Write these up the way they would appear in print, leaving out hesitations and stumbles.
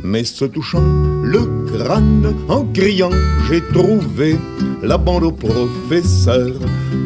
mais se touchant le crâne en criant « J'ai trouvé la bande au professeur,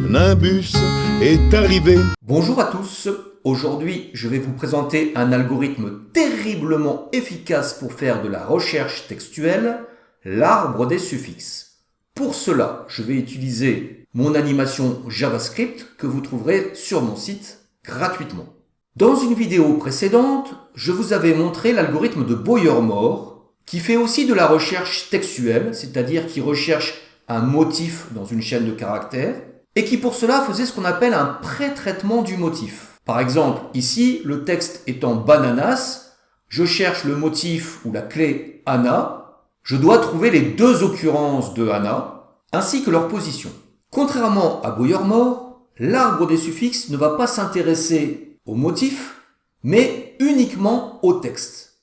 Nimbus est arrivé ». Bonjour à tous, aujourd'hui je vais vous présenter un algorithme terriblement efficace pour faire de la recherche textuelle, l'arbre des suffixes. Pour cela, je vais utiliser mon animation JavaScript que vous trouverez sur mon site gratuitement. Dans une vidéo précédente, je vous avais montré l'algorithme de Boyer-Moore qui fait aussi de la recherche textuelle, c'est-à-dire qui recherche un motif dans une chaîne de caractères et qui pour cela faisait ce qu'on appelle un pré-traitement du motif. Par exemple, ici, le texte étant bananas, je cherche le motif ou la clé Anna, je dois trouver les deux occurrences de Anna ainsi que leur position. Contrairement à Boyer-Moore, l'arbre des suffixes ne va pas s'intéresser au motif, mais uniquement au texte.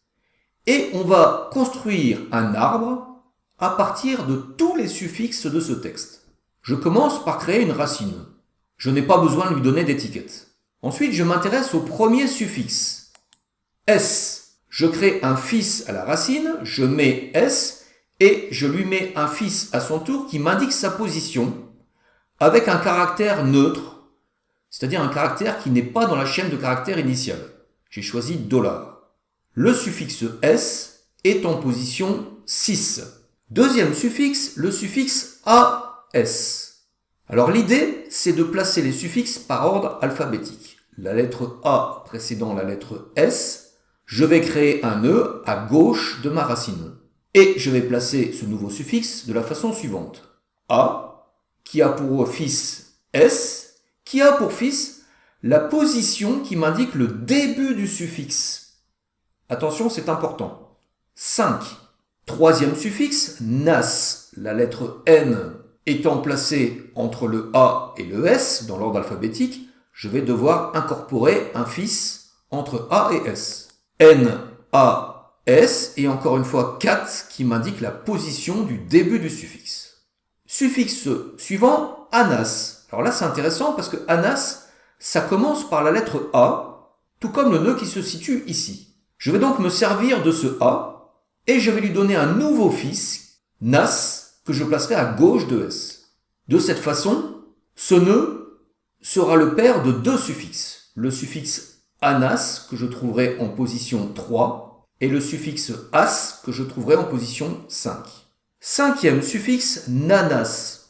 Et on va construire un arbre à partir de tous les suffixes de ce texte. Je commence par créer une racine. Je n'ai pas besoin de lui donner d'étiquette. Ensuite, je m'intéresse au premier suffixe. S. Je crée un fils à la racine, je mets S, et je lui mets un fils à son tour qui m'indique sa position avec un caractère neutre, c'est-à-dire un caractère qui n'est pas dans la chaîne de caractères initiale. J'ai choisi $. Le suffixe S est en position 6. Deuxième suffixe, le suffixe AS. Alors l'idée, c'est de placer les suffixes par ordre alphabétique. La lettre A précédant la lettre S, je vais créer un E à gauche de ma racine. Et je vais placer ce nouveau suffixe de la façon suivante. A, qui a pour fils S, qui a pour fils la position qui m'indique le début du suffixe. Attention, c'est important. 5. Troisième suffixe, nas, la lettre N étant placée entre le A et le S dans l'ordre alphabétique, je vais devoir incorporer un fils entre A et S. N, A, S et encore une fois 4 qui m'indique la position du début du suffixe. Suffixe suivant, anas. Alors là, c'est intéressant parce que anas, ça commence par la lettre A, tout comme le nœud qui se situe ici. Je vais donc me servir de ce A et je vais lui donner un nouveau fils, nas, que je placerai à gauche de S. De cette façon, ce nœud sera le père de deux suffixes. Le suffixe anas, que je trouverai en position 3, et le suffixe as, que je trouverai en position 5. Cinquième suffixe, nanas.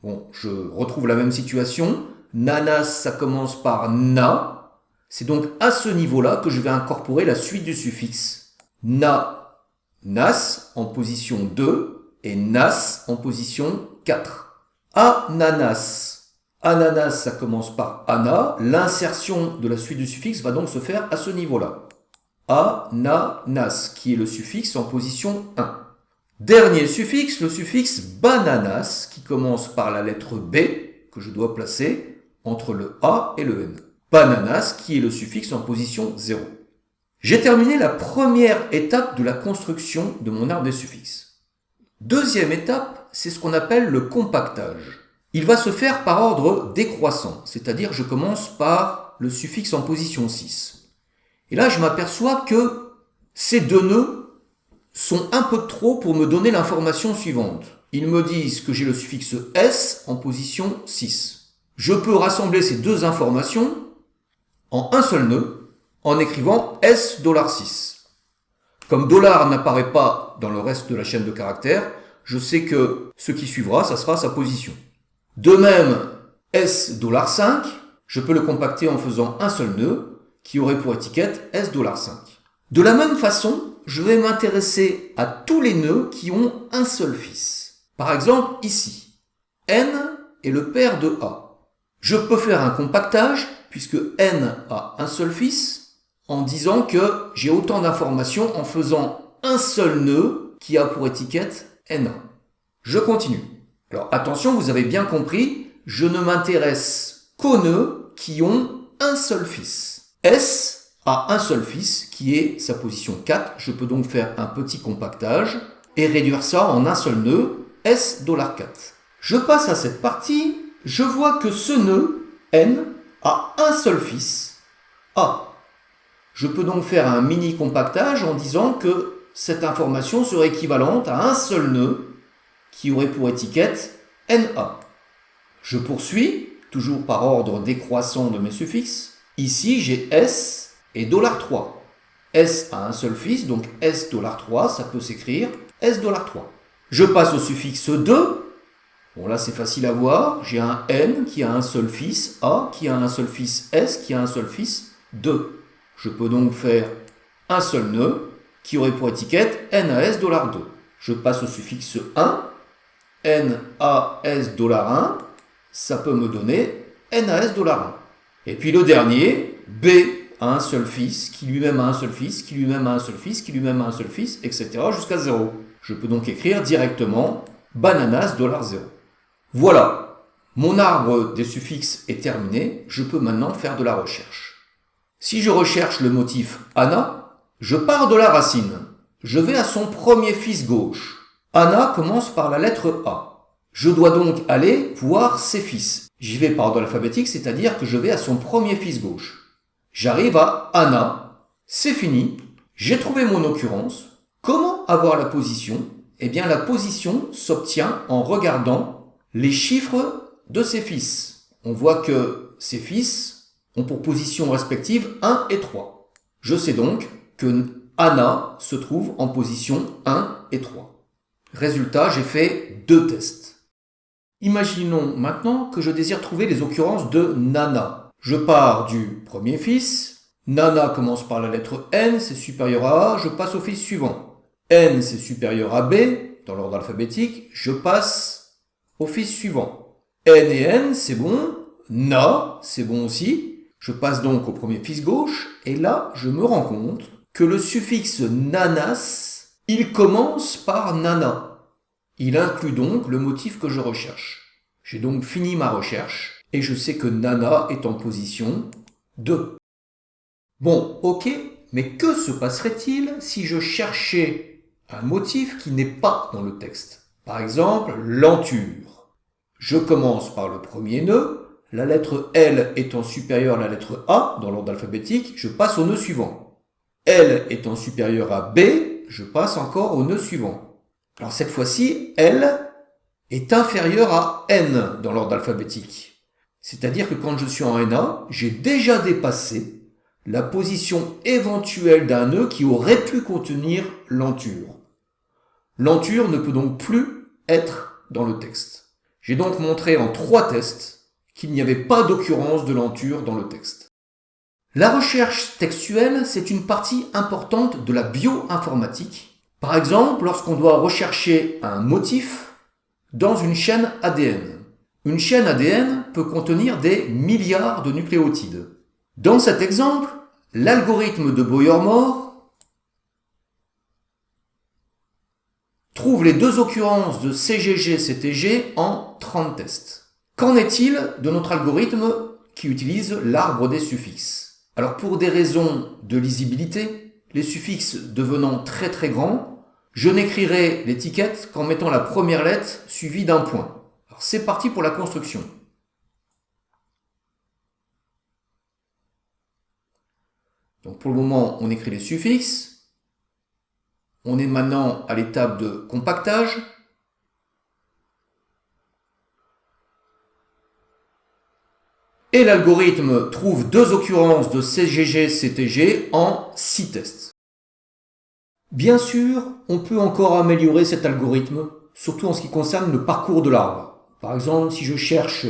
Bon, je retrouve la même situation. Nanas, ça commence par na. C'est donc à ce niveau-là que je vais incorporer la suite du suffixe. Na, nas en position 2 et nas en position 4. Ananas. Ananas, ça commence par ana. L'insertion de la suite du suffixe va donc se faire à ce niveau-là. Ananas, qui est le suffixe en position 1. Dernier suffixe, le suffixe bananas, qui commence par la lettre B, que je dois placer entre le A et le N. Bananas, qui est le suffixe en position 0. J'ai terminé la première étape de la construction de mon arbre des suffixes. Deuxième étape, c'est ce qu'on appelle le compactage. Il va se faire par ordre décroissant, c'est-à-dire je commence par le suffixe en position 6. Et là, je m'aperçois que ces deux nœuds sont un peu trop pour me donner l'information suivante. Ils me disent que j'ai le suffixe S en position 6. Je peux rassembler ces deux informations en un seul nœud en écrivant S$6. Comme dollar n'apparaît pas dans le reste de la chaîne de caractères, je sais que ce qui suivra, ça sera sa position. De même, S$5, je peux le compacter en faisant un seul nœud qui aurait pour étiquette S$5. De la même façon, je vais m'intéresser à tous les nœuds qui ont un seul fils. Par exemple, ici, N est le père de A. Je peux faire un compactage, puisque N a un seul fils, en disant que j'ai autant d'informations en faisant un seul nœud qui a pour étiquette N1. Je continue. Alors attention, vous avez bien compris, je ne m'intéresse qu'aux nœuds qui ont un seul fils. S a un seul fils qui est sa position 4. Je peux donc faire un petit compactage et réduire ça en un seul nœud, S$4. Je passe à cette partie, je vois que ce nœud, N, a un seul fils, A. Je peux donc faire un mini compactage en disant que cette information serait équivalente à un seul nœud qui aurait pour étiquette NA. Je poursuis, toujours par ordre décroissant de mes suffixes. Ici, j'ai S et $3. S a un seul fils, donc S $3, ça peut s'écrire S $3. Je passe au suffixe 2. Bon, là, c'est facile à voir. J'ai un N qui a un seul fils, A qui a un seul fils, S qui a un seul fils, 2. Je peux donc faire un seul nœud qui aurait pour étiquette NAS $2. Je passe au suffixe 1. NAS $1. Ça peut me donner NAS $1. Et puis le dernier, B a un seul fils, qui lui-même a un seul fils, qui lui-même a un seul fils, qui lui-même a un seul fils, etc. jusqu'à 0. Je peux donc écrire directement bananas $0. Voilà, mon arbre des suffixes est terminé, je peux maintenant faire de la recherche. Si je recherche le motif Anna, je pars de la racine. Je vais à son premier fils gauche. Anna commence par la lettre A. Je dois donc aller voir ses fils. J'y vais par ordre alphabétique, c'est-à-dire que je vais à son premier fils gauche. J'arrive à Anna, c'est fini, j'ai trouvé mon occurrence. Comment avoir la position? Eh bien, la position s'obtient en regardant les chiffres de ses fils. On voit que ses fils ont pour position respective 1 et 3. Je sais donc que Anna se trouve en position 1 et 3. Résultat, j'ai fait 2 tests. Imaginons maintenant que je désire trouver les occurrences de Nana. Je pars du premier fils. Nana commence par la lettre N, c'est supérieur à A, je passe au fils suivant. N, c'est supérieur à B, dans l'ordre alphabétique, je passe au fils suivant. N et N, c'est bon. Na, c'est bon aussi. Je passe donc au premier fils gauche, et là, je me rends compte que le suffixe nanas, il commence par nana. Il inclut donc le motif que je recherche. J'ai donc fini ma recherche. Et je sais que Nana est en position 2. Bon, ok, mais que se passerait-il si je cherchais un motif qui n'est pas dans le texte? Par exemple, lenture. Je commence par le premier nœud, la lettre L étant supérieure à la lettre A dans l'ordre alphabétique, je passe au nœud suivant. L étant supérieure à B, je passe encore au nœud suivant. Alors cette fois-ci, L est inférieure à N dans l'ordre alphabétique. C'est-à-dire que quand je suis en NA, j'ai déjà dépassé la position éventuelle d'un nœud qui aurait pu contenir lenture. Lenture ne peut donc plus être dans le texte. J'ai donc montré en 3 tests qu'il n'y avait pas d'occurrence de lenture dans le texte. La recherche textuelle, c'est une partie importante de la bioinformatique. Par exemple, lorsqu'on doit rechercher un motif dans une chaîne ADN. Une chaîne ADN peut contenir des milliards de nucléotides. Dans cet exemple, l'algorithme de Boyer-Moore trouve les 2 occurrences de CGG-CTG en 30 tests. Qu'en est-il de notre algorithme qui utilise l'arbre des suffixes? Alors pour des raisons de lisibilité, les suffixes devenant très très grands, je n'écrirai l'étiquette qu'en mettant la première lettre suivie d'un point. Alors c'est parti pour la construction. Donc pour le moment, on écrit les suffixes. On est maintenant à l'étape de compactage. Et l'algorithme trouve 2 occurrences de CGG-CTG en 6 tests. Bien sûr, on peut encore améliorer cet algorithme, surtout en ce qui concerne le parcours de l'arbre. Par exemple, si je cherche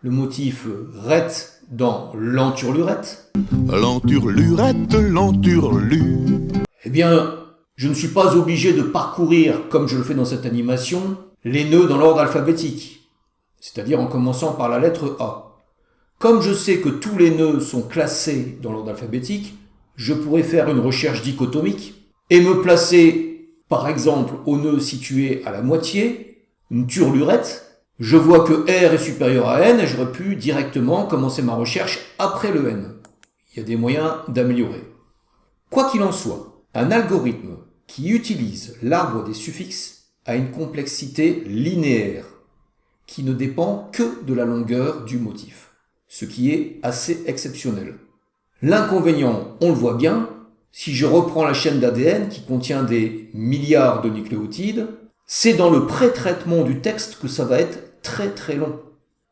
le motif ret dans l'enturlurette. L'enturlurette, l'enturlu. Eh bien, je ne suis pas obligé de parcourir, comme je le fais dans cette animation, les nœuds dans l'ordre alphabétique, c'est-à-dire en commençant par la lettre A. Comme je sais que tous les nœuds sont classés dans l'ordre alphabétique, je pourrais faire une recherche dichotomique et me placer, par exemple, au nœud situé à la moitié, une turlurette. Je vois que R est supérieur à N et j'aurais pu directement commencer ma recherche après le N. Il y a des moyens d'améliorer. Quoi qu'il en soit, un algorithme qui utilise l'arbre des suffixes a une complexité linéaire qui ne dépend que de la longueur du motif, ce qui est assez exceptionnel. L'inconvénient, on le voit bien, Si je reprends la chaîne d'ADN qui contient des milliards de nucléotides, c'est dans le pré-traitement du texte que ça va être très très long.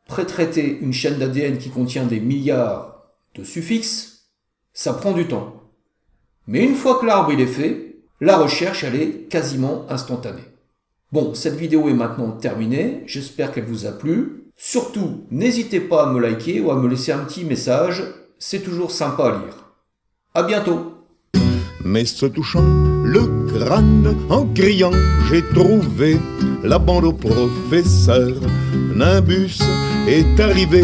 Pré-traiter une chaîne d'ADN qui contient des milliards de suffixes, ça prend du temps. Mais une fois que l'arbre il est fait, la recherche elle est quasiment instantanée. Bon, cette vidéo est maintenant terminée, j'espère qu'elle vous a plu. Surtout, n'hésitez pas à me liker ou à me laisser un petit message, c'est toujours sympa à lire. À bientôt. Mais se touchant le crâne en criant, j'ai trouvé la bande au professeur. Nimbus est arrivé.